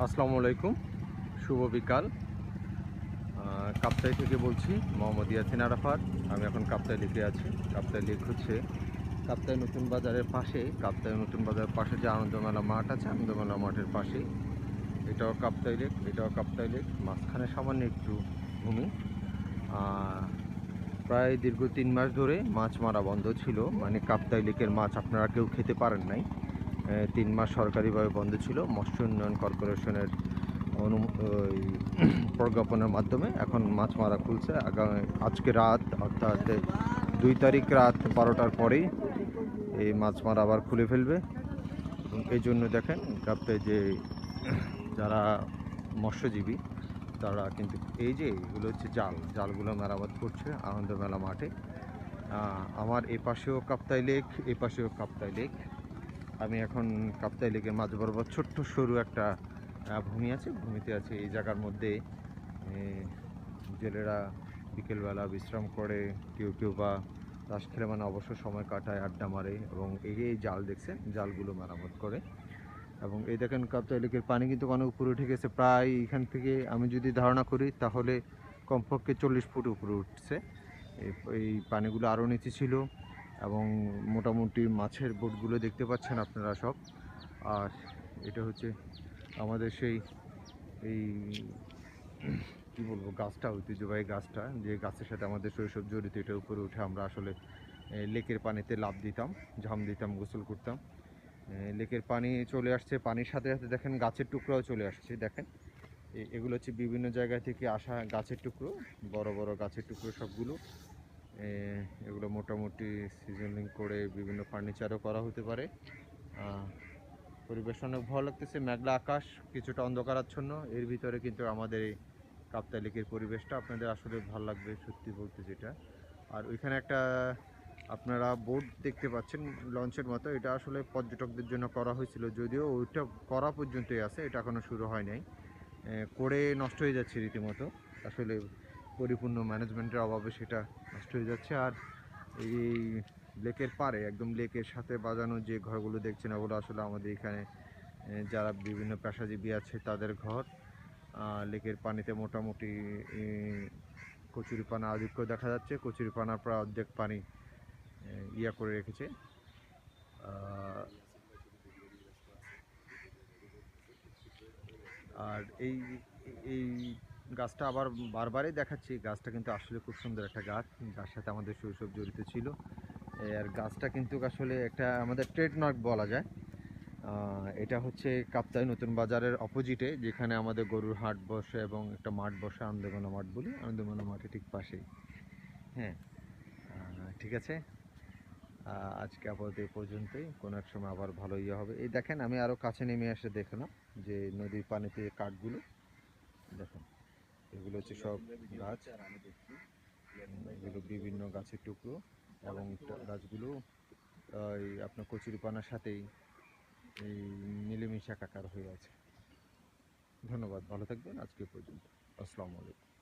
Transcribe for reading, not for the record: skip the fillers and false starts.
আসসালামু আলাইকুম, শুভ বিকাল। কাপ্তাই থেকে বলছি, মোহাম্মদ ইয়াসিন আরাফাত। আমি এখন কাপ্তাই লেকে আছি। কাপ্তাই লেক হচ্ছে কাপ্তাই নতুন বাজারের পাশে। কাপ্তাই নতুন বাজারের পাশে যে আনন্দমেলা মাঠ আছে, আনন্দমেলা মাঠের পাশেই এটাও কাপ্তাই লেক, এটাও কাপ্তাই লেক। মাঝখানে সামান্য একটু ভূমি। প্রায় দীর্ঘ 3 মাস ধরে মাছ মারা বন্ধ ছিল, মানে কাপ্তাই লেকের মাছ আপনারা কেউ খেতে পারেন নাই। 3 মাস সরকারিভাবে বন্ধ ছিল। মৎস্য উন্নয়ন কর্পোরেশনের প্রজ্ঞাপনের মাধ্যমে এখন মাছ মারা খুলছে। আজকে রাত অর্থাৎ 2 তারিখ রাত 12টার পরেই এই মাছ মারা আবার খুলে ফেলবে। এবং এই জন্য দেখেন কাপ্তাই যে যারা মৎস্যজীবী তারা কিন্তু এই যে এগুলো হচ্ছে জালগুলো মেরামত করছে আনন্দমেলা মাঠে। আমার এ পাশেও কাপ্তাই লেক, এ পাশেও কাপ্তাই লেক। আমি এখন কাপ্তাই লেকের মাঝ বরাবর ছোট্ট সরু একটা ভূমি আছে, ভূমিতে আছে। এই জায়গার মধ্যে জেলেরা বিকেলবেলা বিশ্রাম করে, কেউ কেউ বা তাস খেলে মানে অবসর সময় কাটায়, আড্ডা মারে এবং এই জাল দেখছেন, জালগুলো মেরামত করে। এবং এই দেখেন কাপ্তাই লেকের পানি কিন্তু অনেক উপরে উঠে গেছে। প্রায় এখান থেকে আমি যদি ধারণা করি তাহলে কমপক্ষে 40 ফুট উপরে উঠছে। এই পানিগুলো আরও নিচে ছিল এবং মোটামুটি মাছের বোটগুলো দেখতে পাচ্ছেন আপনারা সব। আর এটা হচ্ছে আমাদের সেই এই কী বলবো, গাছটা, ঐতিহ্যবাহী গাছটা, যে গাছের সাথে আমাদের শৈশব জড়িত। এটার উপরে উঠে আমরা আসলে লেকের পানিতে লাফ দিতাম, ঝাঁপ দিতাম, গোসল করতাম। লেকের পানি চলে আসছে, পানির সাথে সাথে দেখেন গাছের টুকরাও চলে আসছে। দেখেন এগুলো হচ্ছে বিভিন্ন জায়গা থেকে আসা গাছের টুকরো, বড় বড় গাছের টুকরো সবগুলো। এগুলো মোটামুটি সিজনিং করে বিভিন্ন ফার্নিচারও করা হতে পারে। পরিবেশ অনেক ভালো লাগতেছে, মেঘলা আকাশ, কিছুটা অন্ধকারাচ্ছন্ন। এর ভিতরে কিন্তু আমাদের এই কাপ্তাই লেকের পরিবেশটা আপনাদের আসলে ভালো লাগবে, সত্যি বলতে যেটা। আর ওইখানে একটা আপনারা বোট দেখতে পাচ্ছেন, লঞ্চের মতো। এটা আসলে পর্যটকদের জন্য করা হয়েছিল, যদিও ওইটা করা পর্যন্তই আছে, এটা এখনও শুরু হয় নাই। করে নষ্ট হয়ে যাচ্ছে রীতিমতো। আসলে পরিপূর্ণ ম্যানেজমেন্টের অভাবে সেটা নষ্ট হয়ে যাচ্ছে। আর এই লেকের পাড়ে, একদম লেকের সাথে বাজানো যে ঘরগুলো দেখছেন, ওগুলো আসলে আমাদের এখানে যারা বিভিন্ন পেশাজীবী আছে তাদের ঘর। লেকের পানিতে মোটামুটি কচুরিপানা আধিক্য দেখা যাচ্ছে। কচুরিপানার প্রায় অর্ধেক পানি ইয়া করে রেখেছে। আর এই এই গাছটা আবার বারবারই দেখাচ্ছি, গাছটা কিন্তু আসলে খুব সুন্দর একটা গাছ, যার সাথে আমাদের শৈশব জড়িত ছিল। আর গাছটা কিন্তু আসলে একটা আমাদের ট্রেডমার্ক বলা যায়। এটা হচ্ছে কাপ্তাই নতুন বাজারের অপোজিটে, যেখানে আমাদের গরুর হাট বসে এবং একটা মাঠ বসে, আনন্দমেলা মাঠ বলি, আনন্দমেলা মাঠে ঠিক পাশেই। হ্যাঁ, ঠিক আছে। আজকে আপাতত এই পর্যন্তই। কোনো এক সময় আবার ভালো ইয়ে হবে। এই দেখেন, আমি আরও কাছে নেমে এসে দেখলাম যে নদীর পানিতে কাঠগুলো দেখেন, এগুলো হচ্ছে সব গাছ। এগুলো বিভিন্ন গাছের টুকরো এবং গাছগুলো এই আপনার কচুরিপানার সাথেই এই মিলেমিশে একাকার হয়ে আছে। ধন্যবাদ, ভালো থাকবেন। আজকে পর্যন্ত। আসসালামু আলাইকুম।